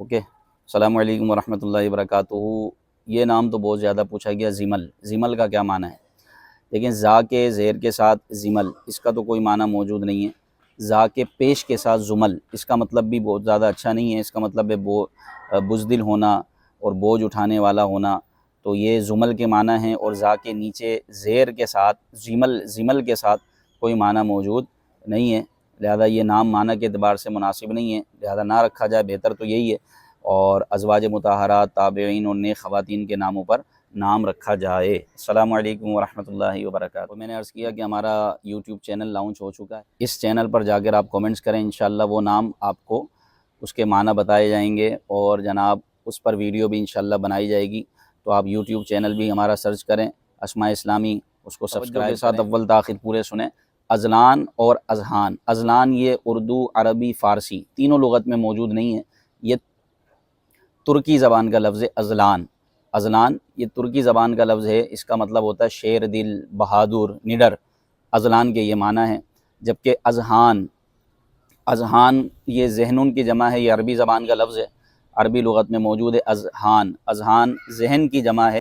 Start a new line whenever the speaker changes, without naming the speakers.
Okay, السلام علیکم ورحمۃ اللہ وبرکاتہ۔ یہ نام تو بہت زیادہ پوچھا گیا، زمل۔ زمل کا کیا معنی ہے؟ لیکن زا کے زیر کے ساتھ زمل، اس کا تو کوئی معنی موجود نہیں ہے۔ زا کے پیش کے ساتھ زمل، اس کا مطلب بھی بہت زیادہ اچھا نہیں ہے۔ اس کا مطلب ہے بزدل ہونا اور بوجھ اٹھانے والا ہونا، تو یہ زمل کے معنی ہیں۔ اور زا کے نیچے زیر کے ساتھ زمل کے ساتھ کوئی معنی موجود نہیں ہے، لہذا یہ نام معنی کے اعتبار سے مناسب نہیں ہے، لہذا نہ رکھا جائے، بہتر تو یہی ہے۔ اور ازواج مطہرات، تابعین اور نیک خواتین کے ناموں پر نام رکھا جائے۔ السلام علیکم ورحمۃ اللہ وبرکاتہ۔ میں نے عرض کیا کہ ہمارا یوٹیوب چینل لانچ ہو چکا ہے، اس چینل پر جا کر آپ کومنٹس کریں، انشاءاللہ وہ نام آپ کو اس کے معنی بتائے جائیں گے، اور جناب اس پر ویڈیو بھی انشاءاللہ بنائی جائے گی۔ تو آپ یوٹیوب چینل بھی ہمارا سرچ کریں، اسماء اسلامی، اس کو سبسکرائب کے ساتھ اول تاخیر پورے سنیں۔ ازلان اور اذہان، ازلان یہ اردو، عربی، فارسی تینوں لغت میں موجود نہیں ہے۔ یہ ترکی زبان کا لفظ ہے ازلان۔ ازلان یہ ترکی زبان کا لفظ ہے، اس کا مطلب ہوتا ہے شیر دل، بہادر، نڈر۔ ازلان کے یہ معنی ہے۔ جبکہ اذہان، اذہان یہ ذہنون کی جمع ہے، یہ عربی زبان کا لفظ ہے، عربی لغت میں موجود ہے۔ اذہان، اذہان ذہن کی جمع ہے۔